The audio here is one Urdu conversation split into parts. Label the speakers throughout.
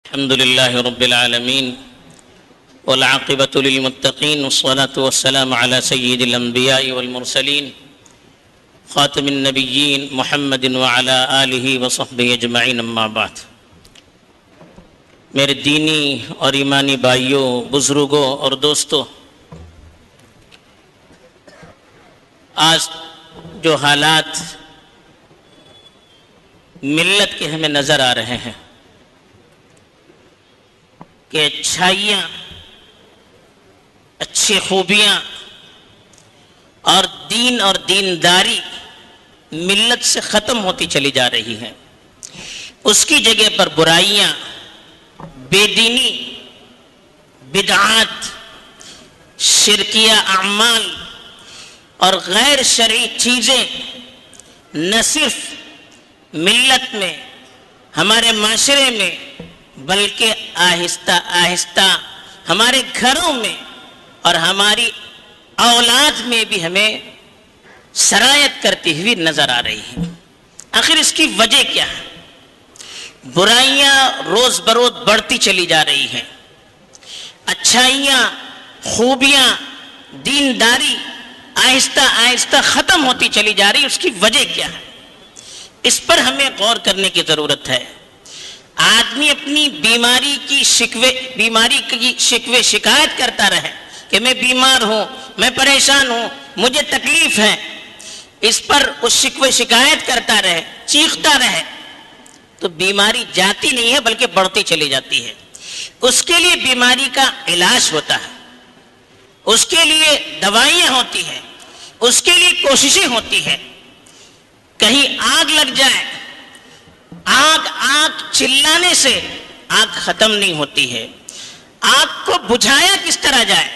Speaker 1: الحمد لله رب العالمين والعاقبة للمتقين والصلاة والسلام على سيد الأنبياء والمرسلين خاتم النبيين محمد وعلى آله وصحبه أجمعين اما بعد۔ میرے دینی اور ایمانی بھائیوں، بزرگوں اور دوستوں، آج جو حالات ملت کے ہمیں نظر آ رہے ہیں کہ اچھائیاں، اچھی خوبیاں اور دین اور دینداری ملت سے ختم ہوتی چلی جا رہی ہیں، اس کی جگہ پر برائیاں، بے دینی، بدعات، شرکیہ اعمال اور غیر شرعی چیزیں نہ صرف ملت میں، ہمارے معاشرے میں، بلکہ آہستہ آہستہ ہمارے گھروں میں اور ہماری اولاد میں بھی ہمیں سرایت کرتی ہوئی نظر آ رہی ہے۔ آخر اس کی وجہ کیا ہے؟ برائیاں روز بروز بڑھتی چلی جا رہی ہیں، اچھائیاں، خوبیاں، دینداری آہستہ آہستہ ختم ہوتی چلی جا رہی ہے۔ اس کی وجہ کیا ہے؟ اس پر ہمیں غور کرنے کی ضرورت ہے۔ آدمی اپنی بیماری کی شکوے شکایت کرتا رہے کہ میں بیمار ہوں، میں پریشان ہوں، مجھے تکلیف ہے، اس پر اس شکوے شکایت کرتا رہے، چیختا رہے، تو بیماری جاتی نہیں ہے بلکہ بڑھتی چلی جاتی ہے۔ اس کے لیے بیماری کا علاج ہوتا ہے، اس کے لیے دوائیاں ہوتی ہیں، اس کے لیے کوششیں ہوتی ہیں۔ کہیں آگ لگ جائے، آگ چلانے سے آگ ختم نہیں ہوتی ہے۔ آگ کو بجھایا کس طرح جائے،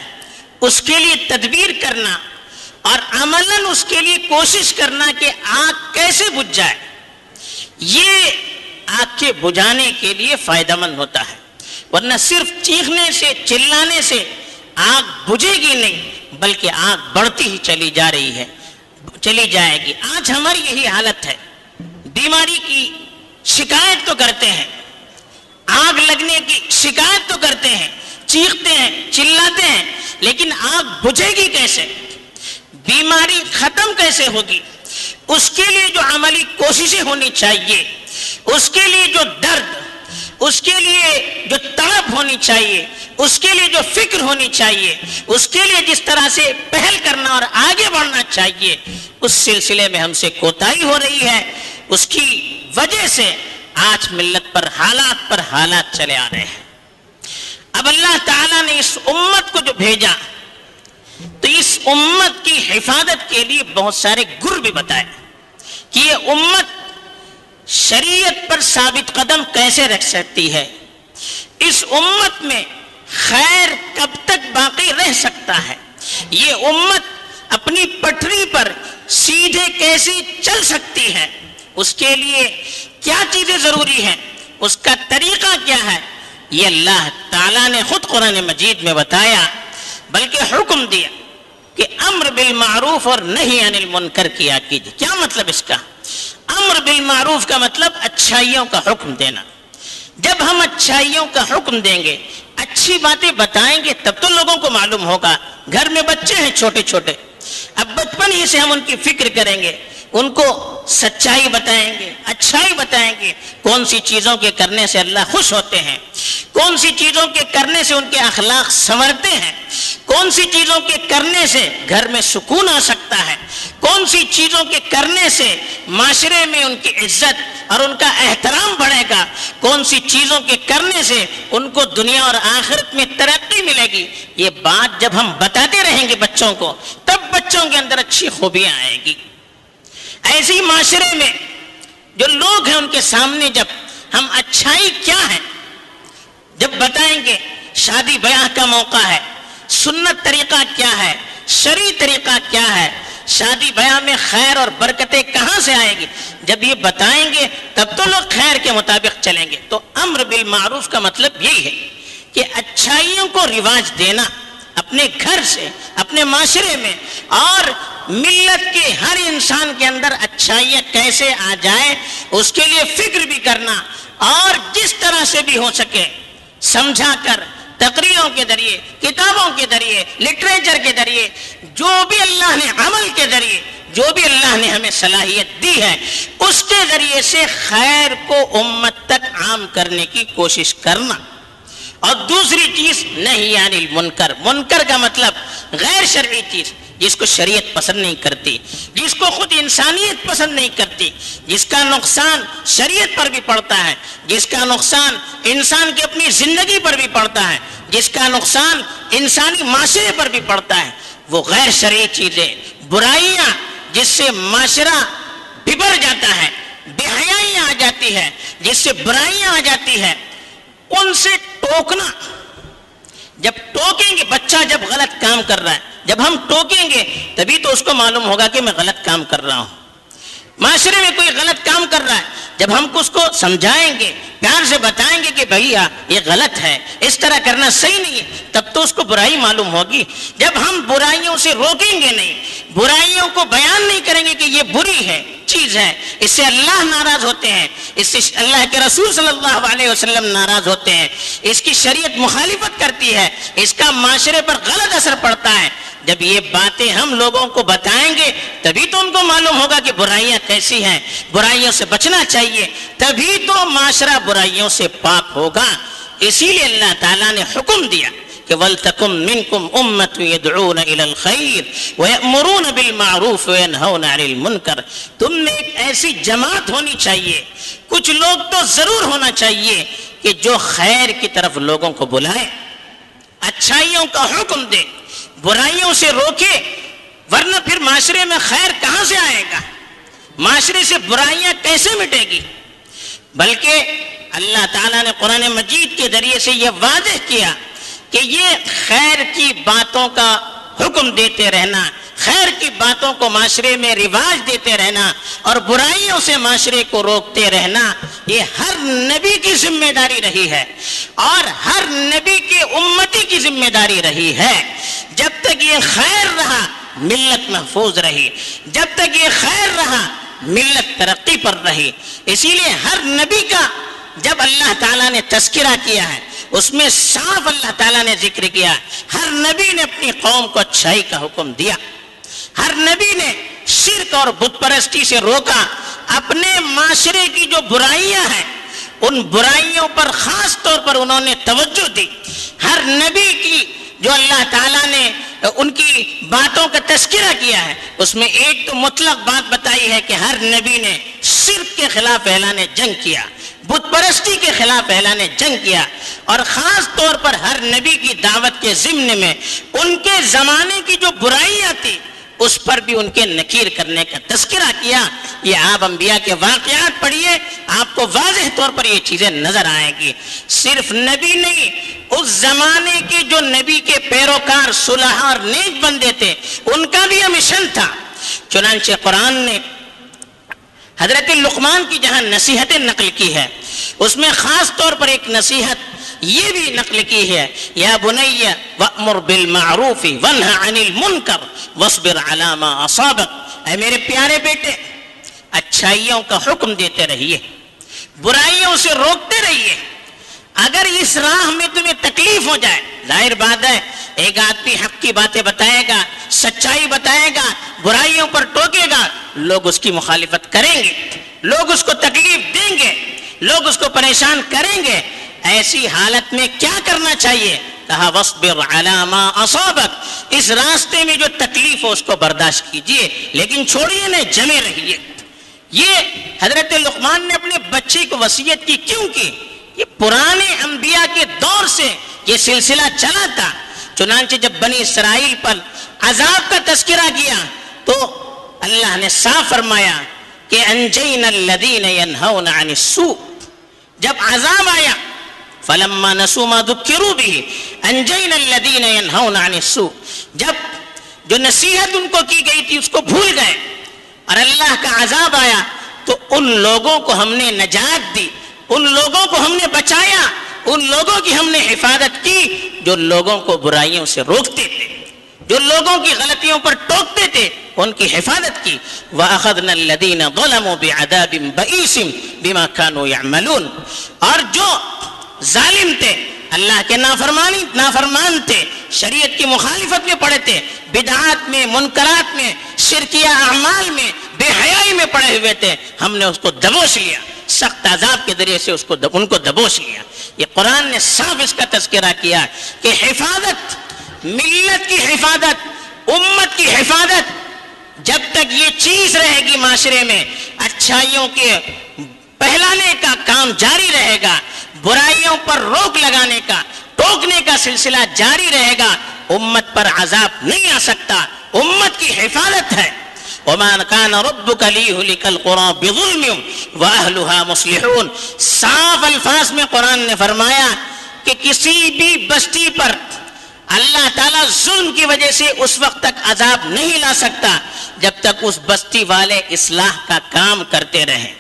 Speaker 1: اس کے لیے تدبیر کرنا اور عملاً اس کے لیے کوشش کرنا کہ آگ کیسے بجھ جائے، یہ آگ کے بجھانے کے لیے فائدہ مند ہوتا ہے۔ ورنہ صرف چیخنے سے، چلانے سے آگ بجھے گی نہیں، بلکہ آگ بڑھتی ہی چلی جائے گی۔ آج ہماری یہی حالت ہے، بیماری کی شکایت تو کرتے ہیں، آگ لگنے کی شکایت تو کرتے ہیں، چیختے ہیں، چلاتے ہیں، لیکن آگ بجھے گی کیسے؟ بیماری ختم کیسے ہوگی؟ اس کے لیے جو عملی کوششیں ہونی چاہیے، اس کے لیے جو درد، اس کے لیے جو تڑپ ہونی چاہیے، اس کے لیے جو فکر ہونی چاہیے، اس کے لیے جس طرح سے پہل کرنا اور آگے بڑھنا چاہیے، اس سلسلے میں ہم سے کوتاہی ہو رہی ہے۔ اس کی وجہ سے آج ملت پر حالات چلے آ رہے ہیں۔ اب اللہ تعالیٰ نے اس امت کو جو بھیجا تو اس امت کی حفاظت کے لیے بہت سارے گر بھی بتائے کہ یہ امت شریعت پر ثابت قدم کیسے رکھ سکتی ہے، اس امت میں خیر کب تک باقی رہ سکتا ہے، یہ امت اپنی پٹری پر سیدھے کیسے چل سکتی ہے، اس کے لیے کیا چیزیں ضروری ہیں، اس کا طریقہ کیا ہے، یہ اللہ تعالیٰ نے خود قرآن مجید میں بتایا، بلکہ حکم دیا کہ امر بالمعروف اور نہی عن المنکر کیا کیجیے۔ کیا مطلب اس کا؟ امر بالمعروف کا مطلب اچھائیوں کا حکم دینا۔ جب ہم اچھائیوں کا حکم دیں گے، اچھی باتیں بتائیں گے، تب تو لوگوں کو معلوم ہوگا۔ گھر میں بچے ہیں چھوٹے چھوٹے، اب بچپن ہی سے ہم ان کی فکر کریں گے، ان کو سچائی بتائیں گے، اچھائی بتائیں گے، کون سی چیزوں کے کرنے سے اللہ خوش ہوتے ہیں، کون سی چیزوں کے کرنے سے ان کے اخلاق سنورتے ہیں، کون سی چیزوں کے کرنے سے گھر میں سکون آ سکتا ہے، کون سی چیزوں کے کرنے سے معاشرے میں ان کی عزت اور ان کا احترام بڑھے گا، کون سی چیزوں کے کرنے سے ان کو دنیا اور آخرت میں ترقی ملے گی۔ یہ بات جب ہم بتاتے رہیں گے بچوں کو، تب بچوں کے اندر اچھی خوبیاں آئیں گی۔ ایسی معاشرے میں جو لوگ ہیں ان کے سامنے جب ہم اچھائی کیا ہے جب بتائیں گے، شادی بیاہ کا موقع ہے، سنت طریقہ کیا ہے، شرعی طریقہ کیا ہے، شادی بیاہ میں خیر اور برکتیں کہاں سے آئیں گی، جب یہ بتائیں گے تب تو لوگ خیر کے مطابق چلیں گے۔ تو امر بالمعروف کا مطلب یہی ہے کہ اچھائیوں کو رواج دینا اپنے گھر سے، اپنے معاشرے میں، اور ملت کے ہر انسان کے اندر اچھائیاں کیسے آ جائے اس کے لیے فکر بھی کرنا، اور جس طرح سے بھی ہو سکے سمجھا کر تقریروں کے ذریعے، کتابوں کے ذریعے، لٹریچر کے ذریعے، جو بھی اللہ نے عمل کے ذریعے، جو بھی اللہ نے ہمیں صلاحیت دی ہے، اس کے ذریعے سے خیر کو امت تک عام کرنے کی کوشش کرنا۔ اور دوسری چیز نہی عن المنکر، منکر کا مطلب غیر شرعی چیز، جس کو شریعت پسند نہیں کرتی، جس کو خود انسانیت پسند نہیں کرتی، جس کا نقصان شریعت پر بھی پڑتا ہے، جس کا نقصان انسان کی اپنی زندگی پر بھی پڑتا ہے، جس کا نقصان انسانی معاشرے پر بھی پڑتا ہے، وہ غیر شرعی چیزیں، برائیاں جس سے معاشرہ بگڑ جاتا ہے، بے حیائیاں آ جاتی ہے، جس سے برائیاں آ جاتی ہے، ان سے ٹوکنا۔ جب ٹوکیں گے، بچہ جب غلط کام کر رہا ہے، جب ہم ٹوکیں گے تبھی تو اس کو معلوم ہوگا کہ میں غلط کام کر رہا ہوں۔ معاشرے میں کوئی غلط کام کر رہا ہے، جب ہم اس کو سمجھائیں گے، پیار سے بتائیں گے کہ بھیا یہ غلط ہے، اس طرح کرنا صحیح نہیں ہے، تب تو اس کو برائی معلوم ہوگی۔ جب ہم برائیوں سے روکیں گے نہیں، برائیوں کو بیان نہیں کریں گے کہ یہ بری ہے، چیز ہے، اس سے اللہ ناراض ہوتے ہیں، اس سے اللہ کے رسول صلی اللہ علیہ وسلم ناراض ہوتے ہیں، اس کی شریعت مخالفت کرتی ہے، اس کا معاشرے پر غلط اثر پڑتا ہے۔ جب یہ باتیں ہم لوگوں کو بتائیں گے تبھی تو ان کو معلوم ہوگا کہ برائیاں کیسی ہیں، برائیوں سے بچنا چاہیے، تبھی تو معاشرہ برائیوں سے پاک ہوگا۔ اسی لیے اللہ تعالیٰ نے حکم دیا کہ وَلْتَكُمْ مِنْكُمْ أُمَّةٌ يَدْعُونَ إِلَى الْخَيْرِ وَيَأْمُرُونَ بِالْمَعْرُوفِ وَيَنْهَوْنَ عَنِ الْمُنْكَرِ، تم میں ایک ایسی جماعت ہونی چاہیے، کچھ لوگ تو ضرور ہونا چاہیے کہ جو خیر کی طرف لوگوں کو بلائے، اچھائیوں کا حکم دے، برائیوں سے روکے، ورنہ پھر معاشرے میں خیر کہاں سے آئے گا، معاشرے سے برائیاں کیسے مٹے گی۔ بلکہ اللہ تعالیٰ نے قرآن مجید کے ذریعے سے یہ واضح کیا کہ یہ خیر کی باتوں کا حکم دیتے رہنا، خیر کی باتوں کو معاشرے میں رواج دیتے رہنا اور برائیوں سے معاشرے کو روکتے رہنا، یہ ہر نبی کی ذمہ داری رہی ہے اور ہر نبی کے امتی کی ذمہ داری رہی ہے۔ جب تک یہ خیر رہا ملت محفوظ رہی، جب تک یہ خیر رہا ملت ترقی پر رہی۔ اسی لیے ہر نبی کا جب اللہ تعالیٰ نے تذکرہ کیا ہے اس میں صاف اللہ تعالیٰ نے ذکر کیا، ہر نبی نے اپنی قوم کو اچھائی کا حکم دیا، ہر نبی نے شرک اور بت پرستی سے روکا، اپنے معاشرے کی جو برائیاں ہیں ان برائیوں پر خاص طور پر انہوں نے توجہ دی۔ ہر نبی کی جو اللہ تعالیٰ نے ان کی باتوں کا تذکرہ کیا ہے اس میں ایک تو مطلق بات بتائی ہے کہ ہر نبی نے شرک کے خلاف اعلان جنگ کیا، بت پرستی کے خلاف اعلان جنگ کیا، اور خاص طور پر ہر نبی کی دعوت کے ضمن میں ان کے زمانے کی جو برائیاں تھی اس پر بھی ان کے نکیر کرنے کا تذکرہ کیا۔ یہ آپ انبیاء کے واقعات پڑھیے، آپ کو واضح طور پر یہ چیزیں نظر آئیں گی۔ صرف نبی نہیں، اس زمانے کے جو نبی کے پیروکار صلح اور نیک بندے تھے ان کا بھی یہ مشن تھا۔ چنانچہ قرآن نے حضرت لقمان کی جہاں نصیحتیں نقل کی ہے اس میں خاص طور پر ایک نصیحت یہ بھی نقل کی ہے، یا بنی وأمر بالمعروف وانہ عن المنکر واصبر علی ما اصابک، اے میرے پیارے بیٹے اچھائیوں کا حکم دیتے رہیے، برائیوں سے روکتے رہیے۔ اگر اس راہ میں تمہیں تکلیف ہو جائے، ظاہر بات ہے ایک آدمی حق کی باتیں بتائے گا، سچائی بتائے گا، برائیوں پر ٹوکے گا، لوگ اس کی مخالفت کریں گے، لوگ اس کو تکلیف دیں گے، لوگ اس کو پریشان کریں گے۔ ایسی حالت میں کیا کرنا چاہیے؟ کہا وَاصْبِرْ عَلَى مَا أَصَابَكَ، اس راستے میں جو تکلیف ہو اس کو برداشت کیجئے لیکن چھوڑیے نہ، جمے رہیے۔ یہ حضرت لقمان نے اپنے بچے کو وصیت کی، کیوں کی؟ یہ پرانے انبیاء کے دور سے یہ سلسلہ چلا تھا۔ چنانچہ جب بنی اسرائیل پر عذاب کا تذکرہ کیا تو اللہ نے صاف فرمایا کہ انجینا الذین ینہون عن السوء، جب عذاب آیا فلما نسوا ما ذکروا به انجینا الذین ینہون عن السوء، جب جو نصیحت ان کو کی گئی تھی اس کو بھول گئے اور اللہ کا عذاب آیا تو ان لوگوں کو ہم نے نجات دی، ان لوگوں کو ہم نے بچایا، ان لوگوں کی ہم نے حفاظت کی جو لوگوں کو برائیوں سے روکتے تھے، جو لوگوں کی غلطیوں پر ٹوکتے تھے، ان کی حفاظت کی۔ وَأَخَذْنَا الَّذِينَ ظَلَمُوا بِعَذَابٍ بَئِيسٍ بِمَا كَانُوا يَعْمَلُونَ، اور جو ظالم تھے اللہ کے نافرمان تھے، شریعت کی مخالفت میں پڑے تھے، بدعات میں، منکرات میں، شرکیہ اعمال میں، بے حیائی میں پڑے ہوئے تھے، ہم نے اس کو دبوچ لیا، سخت عذاب کے ذریعے سے ان کو دبوچ لیا۔ یہ قرآن نے صاف اس کا تذکرہ کیا کہ حفاظت، ملت کی حفاظت، امت کی حفاظت، جب تک یہ چیز رہے گی معاشرے میں، اچھائیوں کے پہلانے کا کام جاری رہے گا، برائیوں پر روک لگانے کا، ٹوکنے کا سلسلہ جاری رہے گا، امت پر عذاب نہیں آ سکتا، امت کی حفاظت ہے۔ وَمَا كَانَ رَبُّكَ لِيُهْلِكَ الْقُرَىٰ بِظُلْمٍ وَأَهْلُهَا مُصْلِحُونَ۔ صاف الفاظ میں قرآن نے فرمایا کہ کسی بھی بستی پر اللہ تعالیٰ ظلم کی وجہ سے اس وقت تک عذاب نہیں لا سکتا جب تک اس بستی والے اصلاح کا کام کرتے رہیں۔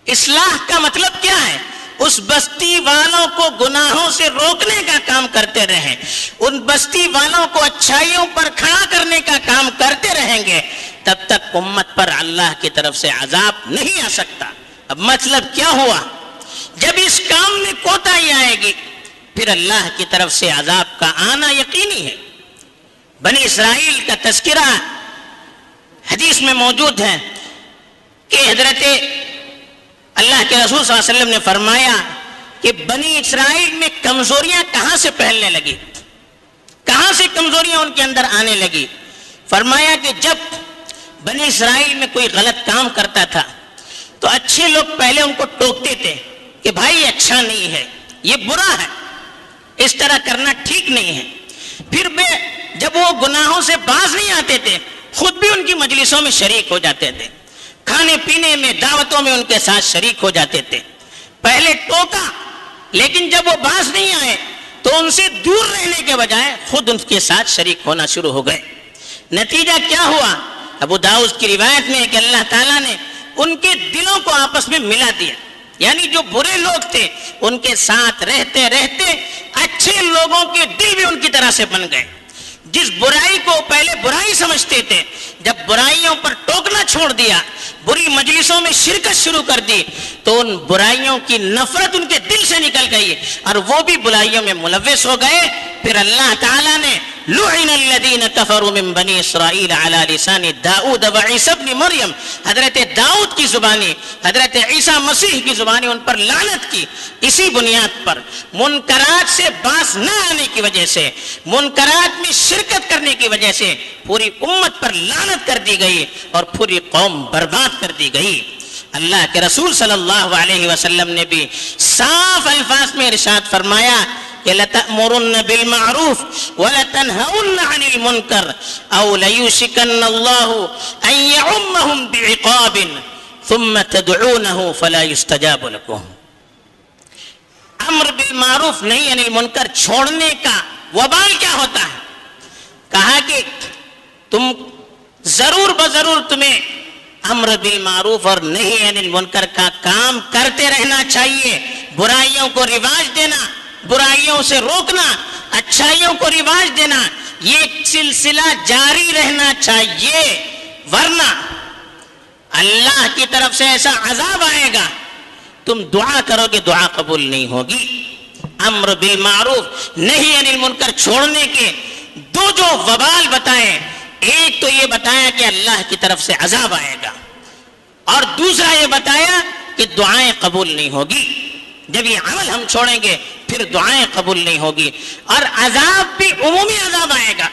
Speaker 1: اصلاح کا مطلب کیا ہے؟ اس بستی والوں کو گناہوں سے روکنے کا کام کرتے رہیں، ان بستی والوں کو اچھائیوں پر کھڑا کرنے کا کام کرتے رہیں گے، تب تک امت پر اللہ کی طرف سے عذاب نہیں آ سکتا۔ اب مطلب کیا ہوا؟ جب اس کام میں کوتاہی آئے گی پھر اللہ کی طرف سے عذاب کا آنا یقینی ہے۔ بنی اسرائیل کا تذکرہ حدیث میں موجود ہے کہ حضرت اللہ کے رسول صلی اللہ علیہ وسلم نے فرمایا کہ بنی اسرائیل میں کمزوریاں کہاں سے پھیلنے لگی، کہاں سے کمزوریاں ان کے اندر آنے لگی؟ فرمایا کہ جب بنی اسرائیل میں کوئی غلط کام کرتا تھا تو اچھے لوگ پہلے ان کو ٹوکتے تھے کہ بھائی اچھا نہیں ہے، یہ برا ہے، اس طرح کرنا ٹھیک نہیں ہے۔ پھر جب وہ گناہوں سے باز نہیں آتے تھے، خود بھی ان کی مجلسوں میں شریک ہو جاتے تھے، کھانے پینے میں، دعوتوں میں ان کے ساتھ شریک ہو جاتے تھے۔ پہلے ٹوکا، لیکن جب وہ باز نہیں آئے تو ان سے دور رہنے کے بجائے خود ان کے ساتھ شریک ہونا شروع ہو گئے۔ نتیجہ کیا ہوا؟ ابو داؤد کی روایت میں ہے کہ اللہ تعالیٰ نے ان کے دلوں کو آپس میں ملا دیا، یعنی جو برے لوگ تھے ان کے ساتھ رہتے رہتے اچھے لوگوں کے دل بھی ان کی طرح سے بن گئے۔ جس برائی کو پہلے برائی سمجھتے تھے، جب برائیوں پر ٹوکنا چھوڑ دیا، بری مجلسوں میں شرکت شروع کر دی، تو ان برائیوں کی نفرت ان کے دل سے نکل گئی اور وہ بھی برائیوں میں ملوث ہو گئے۔ پھر اللہ تعالیٰ نے لعن الذین کفروا من بنی اسرائیل علی لسان داؤد وعیسی ابن مریم، حضرت داؤد کی زبانی، حضرت عیسیٰ مسیح کی زبانی ان پر لعنت کی، اسی بنیاد پر منکرات سے باز نہ آنے کی وجہ سے، منکرات میں شرکت کرنے کی وجہ سے پوری امت پر لعنت کر دی گئی اور پوری قوم برباد کر دی گئی۔ اللہ کے رسول صلی اللہ علیہ وسلم نے بھی صاف الفاظ میں ارشاد فرمایا کہ لَتَأْمُرُنَّ بِالْمَعْرُوفِ وَلَتَنْهَوُنَّ عَنِ الْمُنْكَرِ أَوْ لَيُوشِكَنَّ اللَّهُ أَنْ يَعُمَّهُمْ بِعِقَابٍ ثُمَّ تَدْعُونَهُ فَلَا يُسْتَجَابُ لَكُمْ۔ امر بالمعروف نہیں عن المنکر چھوڑنے کا وبال کیا ہوتا ہے؟ کہا کہ تم ضرور بضرور تمہیں امر بالمعروف اور نہیں عن المنکر کا کام کرتے رہنا چاہیے، برائیوں کو رواج دینا، برائیوں سے روکنا، اچھائیوں کو رواج دینا، یہ سلسلہ جاری رہنا چاہیے، ورنہ اللہ کی طرف سے ایسا عذاب آئے گا، تم دعا کرو گے دعا قبول نہیں ہوگی۔ امر بالمعروف نہیں عن المنکر چھوڑنے کے دو جو وبال بتائے، ایک تو یہ بتایا کہ اللہ کی طرف سے عذاب آئے گا، اور دوسرا یہ بتایا کہ دعائیں قبول نہیں ہوگی۔ جب یہ عمل ہم چھوڑیں گے پھر دعائیں قبول نہیں ہوگی، اور عذاب بھی عمومی عذاب آئے گا،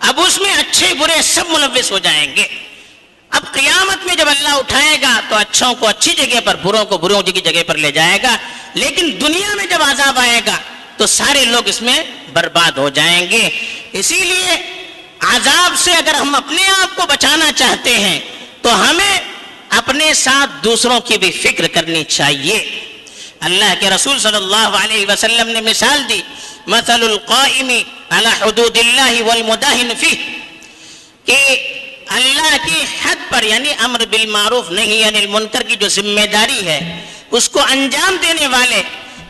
Speaker 1: اب اس میں اچھے برے سب ملوث ہو جائیں گے۔ اب قیامت میں جب اللہ اٹھائے گا تو اچھوں کو اچھی جگہ پر، بروں کو بروں کی جگہ پر لے جائے گا، لیکن دنیا میں جب عذاب آئے گا تو سارے لوگ اس میں برباد ہو جائیں گے۔ اسی لیے عذاب سے اگر ہم اپنے آپ کو بچانا چاہتے ہیں تو ہمیں اپنے ساتھ دوسروں کی بھی فکر کرنی چاہیے۔ اللہ کے رسول صلی اللہ علیہ وسلم نے مثال دی، مثل القائم علی حدود اللہ والمداہن فیہ، کہ اللہ کی حد پر یعنی امر بالمعروف نہیں عن المنکر کی جو ذمہ داری ہے اس کو انجام دینے والے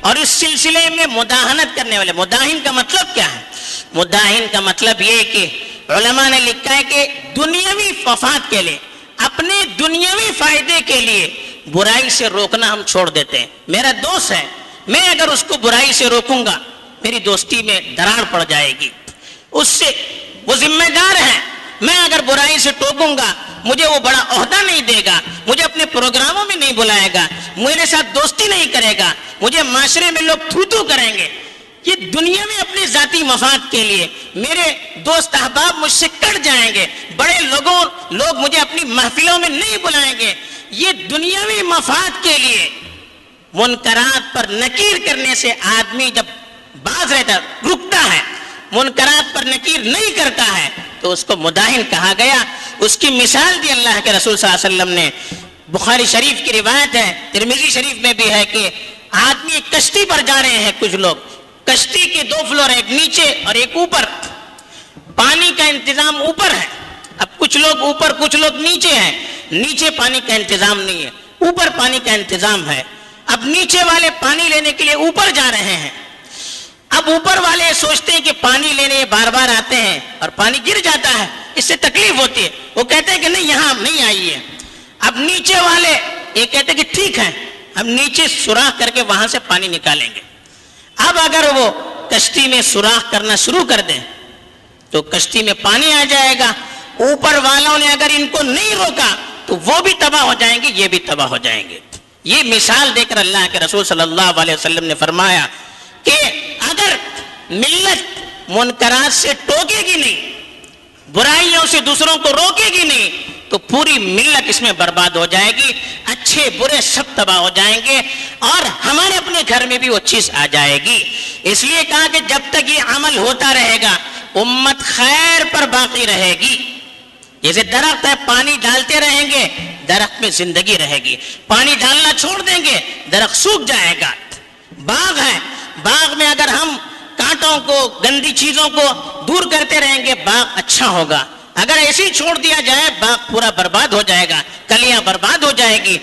Speaker 1: اور اس سلسلے میں مداہنت کرنے والے۔ مداہن کا مطلب کیا ہے؟ مداہن کا مطلب یہ کہ علماء نے لکھا ہے کہ دنیاوی مفاد کے لیے، اپنے دنیاوی فائدے کے لیے برائی سے روکنا ہم چھوڑ دیتے ہیں۔ میرا دوست ہے، میں اگر اس کو برائی سے روکوں گا میری دوستی میں دراڑ پڑ جائے گی، اس سے وہ ذمہ دار ہے، میں اگر برائی سے ٹوکوں گا مجھے وہ بڑا عہدہ نہیں دے گا، مجھے اپنے پروگراموں میں نہیں بلائے گا، میرے ساتھ دوستی نہیں کرے گا، مجھے معاشرے میں لوگ تھو تھو کریں گے، یہ دنیا میں اپنے ذاتی مفاد کے لیے میرے دوست احباب مجھ سے کٹ جائیں گے، بڑے لوگ مجھے اپنی محفلوں میں نہیں بلائیں گے، یہ دنیاوی مفاد کے لیے منکرات پر نکیر کرنے سے آدمی جب باز رہتا رکتا ہے، منکرات پر نکیر نہیں کرتا ہے تو اس کو مداہن کہا گیا۔ اس کی مثال دی اللہ کے رسول صلی اللہ علیہ وسلم نے، بخاری شریف کی روایت ہے، ترمذی شریف میں بھی ہے کہ آدمی ایک کشتی پر جا رہے ہیں، کچھ لوگ کشتی کے 2 فلور، ایک نیچے اور ایک اوپر، پانی کا انتظام اوپر ہے، اب کچھ لوگ اوپر کچھ لوگ نیچے ہیں، نیچے پانی کا انتظام نہیں ہے، اوپر پانی کا انتظام ہے، اب نیچے والے پانی لینے کے لیے اوپر جا رہے ہیں، اب اوپر والے سوچتے ہیں کہ پانی لینے بار بار آتے ہیں اور پانی گر جاتا ہے، اس سے تکلیف ہوتی ہے، وہ کہتے ہیں کہ نہیں یہاں نہیں آئیے، اب نیچے والے یہ کہتے ہیں کہ ٹھیک ہے ہم نیچے سوراخ کر کے وہاں سے پانی نکالیں گے۔ اب اگر وہ کشتی میں سوراخ کرنا شروع کر دیں تو کشتی میں پانی آ جائے گا، اوپر والوں نے اگر ان کو نہیں روکا تو وہ بھی تباہ ہو جائیں گے، یہ بھی تباہ ہو جائیں گے۔ یہ مثال دے کر اللہ کے رسول صلی اللہ علیہ وسلم نے فرمایا کہ اگر ملت منکرات سے ٹوکے گی نہیں، برائیوں سے دوسروں کو روکے گی نہیں تو پوری ملت اس میں برباد ہو جائے گی، اچھے برے سب تباہ ہو جائیں گے اور ہمارے اپنے گھر میں بھی وہ چیز آ جائے گی۔ اس لیے کہا کہ جب تک یہ عمل ہوتا رہے گا امت خیر پر باقی رہے گی۔ جیسے درخت ہے، پانی ڈالتے رہیں گے درخت میں زندگی رہے گی، پانی ڈالنا چھوڑ دیں گے درخت سوکھ جائے گا۔ باغ ہے، باغ میں اگر ہم کانٹوں کو گندی چیزوں کو دور کرتے رہیں گے باغ اچھا ہوگا، اگر ایسے ہی چھوڑ دیا جائے باغ پورا برباد ہو جائے گا، کلیاں برباد ہو جائے گی۔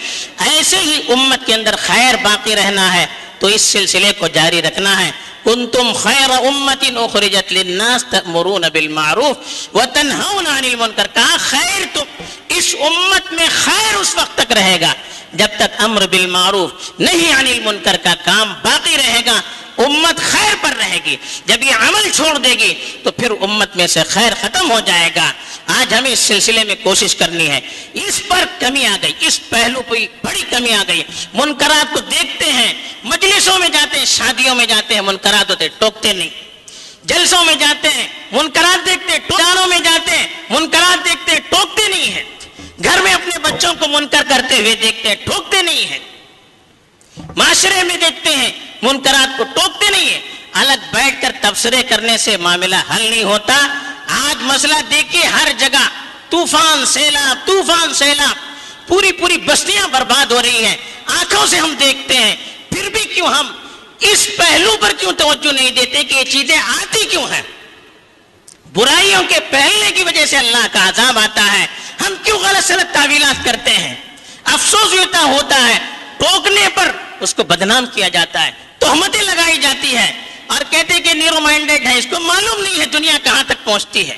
Speaker 1: ایسے ہی امت کے اندر خیر باقی رہنا ہے تو اس سلسلے کو جاری رکھنا ہے۔ کنتم خیر امت اخرجت للناس تأمرون بالمعروف وتنہون عن المنکر، کہا خیر تو اس امت میں خیر اس وقت تک رہے گا جب تک امر بالمعروف نہیں عن المنکر کا کام باقی رہے گا، امت خیر پر رہے گی۔ جب یہ عمل چھوڑ دے گی تو پھر امت میں سے خیر ختم ہو جائے گا۔ آج ہمیں اس سلسلے میں کوشش کرنی ہے، اس پر کمی آ گئی، اس پہلو پہ بڑی کمی آ گئی۔ منکرات کو دیکھتے ہیں، مجلسوں میں جاتے ہیں، شادیوں میں جاتے ہیں، منکرات ہوتے ٹوکتے نہیں، جلسوں میں جاتے ہیں منکرات دیکھتے ہیں، ٹوکانوں میں جاتے ہیں منکرات دیکھتے ہیں، ٹوکتے نہیں ہیں، گھر میں اپنے بچوں کو منکر کرتے ہوئے دیکھتے ہیں، ٹوکتے نہیں ہیں، معاشرے میں دیکھتے ہیں منکرات کو ٹوکتے نہیں ہیں۔ الگ بیٹھ کر تبصرے کرنے سے معاملہ حل نہیں ہوتا۔ آج مسئلہ دیکھیے ہر جگہ طوفان سیلاب، پوری بستیاں برباد ہو رہی ہیں، آنکھوں سے ہم دیکھتے ہیں، پھر بھی کیوں ہم اس پہلو پر کیوں توجہ نہیں دیتے کہ یہ چیزیں آتی کیوں ہیں؟ برائیوں کے پھیلنے کی وجہ سے اللہ کا عذاب آتا ہے، ہم کیوں غلط سلط تعویلات کرتے ہیں؟ افسوس ہوتا ہے ٹوکنے پر اس کو بدنام کیا جاتا ہے، تہمتیں لگائی جاتی ہے اور کہتے ہیں کہ نیرو مائنڈڈ ہے، اس کو معلوم نہیں ہے دنیا کہاں تک پہنچتی ہے۔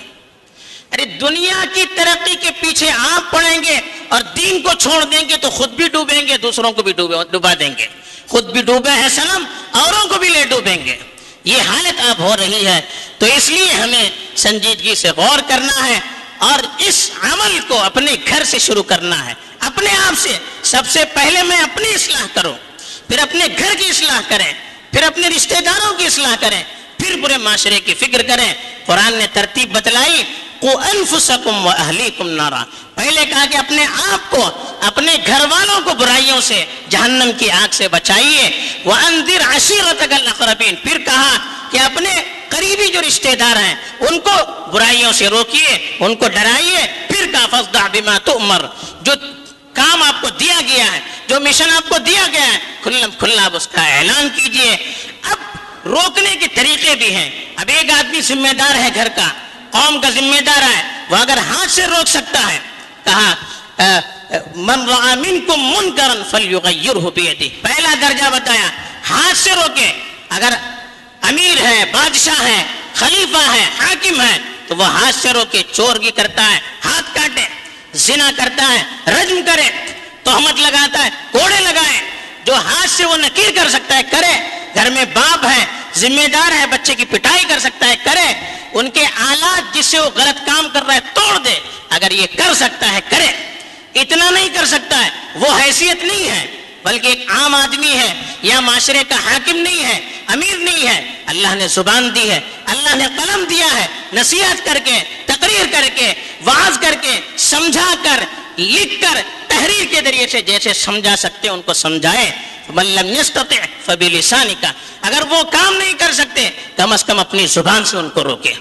Speaker 1: ارے دنیا کی ترقی کے پیچھے آپ پڑیں گے اور دین کو چھوڑ دیں گے تو خود بھی ڈوبیں گے، دوسروں کو بھی ڈوبا دیں گے، خود بھی ڈوبے ہیں صنم، اوروں کو بھی لے ڈوبیں گے۔ یہ حالت اب ہو رہی ہے، تو اس لیے ہمیں سنجیدگی سے غور کرنا ہے اور اس عمل کو اپنے گھر سے شروع کرنا ہے، اپنے آپ سے۔ سب سے پہلے میں اپنی اصلاح کروں، پھر اپنے گھر کی اصلاح کریں، پھر اپنے رشتہ داروں کی اصلاح کریں، پھر پورے معاشرے کی فکر کریں۔ قرآن نے ترتیب بتلائی، قُوْ أَنفُسَكُمْ وَأَهْلِيكُمْ نَارًا، پہلے کہا کہ اپنے آپ کو، اپنے گھر والوں کو برائیوں سے، جہنم کی آگ سے بچائیے۔ وَأَنذِرْ عَشِيرَتَكَ الْأَقْرَبِينَ، پھر کہا کہ اپنے قریبی جو رشتہ دار ہیں ان کو برائیوں سے روکیے، ان کو ڈرائیے۔ پھر کہا فَاصْدَعْ بِمَا تُؤْمَرُ، جو کام آپ کو دیا گیا ہے، جو مشن آپ کو دیا گیا ہے، کھلا آپ اس کا اعلان کیجئے۔ اب روکنے کے طریقے بھی ہیں۔ اب ایک آدمی ذمہ دار ہے گھر کا، قوم کا ذمہ دار ہے، وہ اگر ہاتھ سے روک سکتا ہے، کہا من رأى منکم منکرا فلیغیرہ بیدہ، پہلا درجہ بتایا ہاتھ سے روکے۔ اگر امیر ہے، بادشاہ ہے، خلیفہ ہے، حاکم ہے تو وہ ہاتھ سے روکے، چورگی کرتا ہے ہاتھ کاٹے، زنا کرتا ہے رجم کرے، تہمت لگاتا ہے کوڑے لگائے، جو ہاتھ سے وہ نکیر کر سکتا ہے کرے. گھر میں باپ ہے, ذمہ دار ہے, بچے کی پٹائی کر سکتا ہے کرے. ان کے آلات جس سے وہ غلط کام کر رہا ہے توڑ دے. اگر یہ کر سکتا ہے کرے. اتنا نہیں کر سکتا ہے, وہ حیثیت نہیں ہے, بلکہ ایک عام آدمی ہے, یا معاشرے کا حاکم نہیں ہے, امیر نہیں ہے. اللہ نے زبان دی ہے, اللہ نے قلم دیا ہے, نصیحت کر کے, تقریر کر کے, وعظ کر کے, سمجھا کر, لکھ کر, تحریر کے ذریعے سے جیسے سمجھا سکتے ان کو سمجھائے. من لم يستطع فبلسانک, اگر وہ کام نہیں کر سکتے کم از کم اپنی زبان سے ان کو روکے.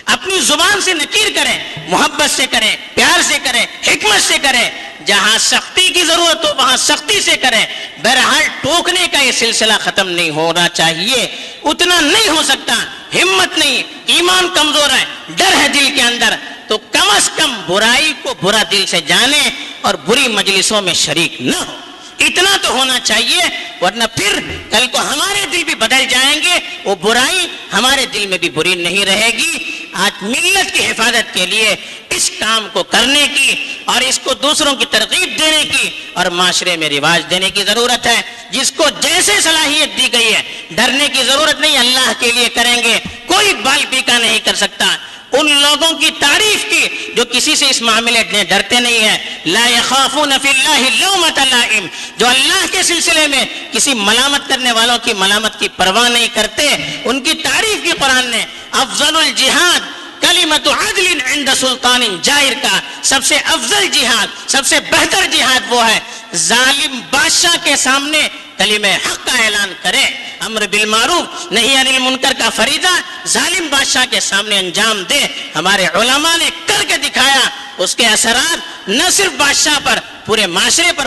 Speaker 1: اپنی زبان سے نکیر کریں, محبت سے کریں, پیار سے کریں, حکمت سے کریں. جہاں سختی کی ضرورت ہو وہاں سختی سے کریں. بہرحال ٹوکنے کا یہ سلسلہ ختم نہیں ہونا چاہیے. اتنا نہیں ہو سکتا, ہمت نہیں, ایمان کمزور ہے, ڈر ہے دل کے اندر, تو کم از کم برائی کو برا دل سے جانے اور بری مجلسوں میں شریک نہ ہو. اتنا تو ہونا چاہیے, ورنہ پھر کل کو ہمارے دل بھی بدل جائیں گے, وہ برائی ہمارے دل میں بھی بری نہیں رہے گی. آج ملت کی حفاظت کے لیے اس کام کو کرنے کی اور اس کو دوسروں کی ترغیب دینے کی اور معاشرے میں رواج دینے کی ضرورت ہے. جس کو جیسے صلاحیت دی گئی ہے ڈرنے کی ضرورت نہیں, اللہ کے لیے کریں گے. کوئی بال بیکا نہیں کر سکتا. ان لوگوں کی تعریف کی جو کسی سے اس معاملے میں ڈرتے نہیں ہیں. لا يخافون فی اللہ لومۃ لائم, جو اللہ کے سلسلے میں کسی ملامت کرنے والوں کی ملامت کی پرواہ نہیں کرتے. ان کی تعریف کی قرآن نے. افضل الجہاد کلمۃ عدل عند سلطان جائر کا سب سے افضل جہاد, سب سے بہتر جہاد وہ ہے ظالم بادشاہ کے سامنے کلمہ حق کا اعلان کرے, امر بالمعروف نہی عن المنکر کا فریضہ ظالم بادشاہ کے سامنے انجام دے. ہمارے علماء نے کر کے دکھایا, اس کے اثرات نہ صرف بادشاہ پر پورے معاشرے پر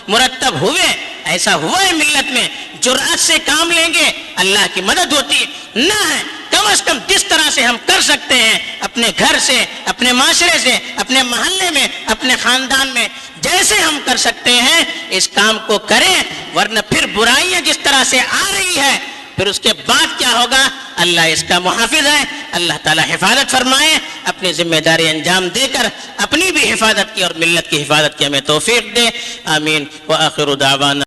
Speaker 1: مرتب ہوئے. ایسا ہوا ہے ملت میں, جرأت سے کام لیں گے اللہ کی مدد ہوتی نہ ہے. کم از کم جس طرح سے ہم کر سکتے ہیں اپنے گھر سے, اپنے معاشرے سے, اپنے محلے میں, اپنے خاندان میں, جیسے ہم کر سکتے ہیں اس کام کو کریں. ورنہ پھر برائیاں جس طرح سے آ رہی ہے پھر اس کے بعد کیا ہوگا؟ اللہ اس کا محافظ ہے. اللہ تعالی حفاظت فرمائے, اپنی ذمہ داری انجام دے کر اپنی بھی حفاظت کی اور ملت کی حفاظت کی ہمیں توفیق دے. آمین. وآخر دعوانا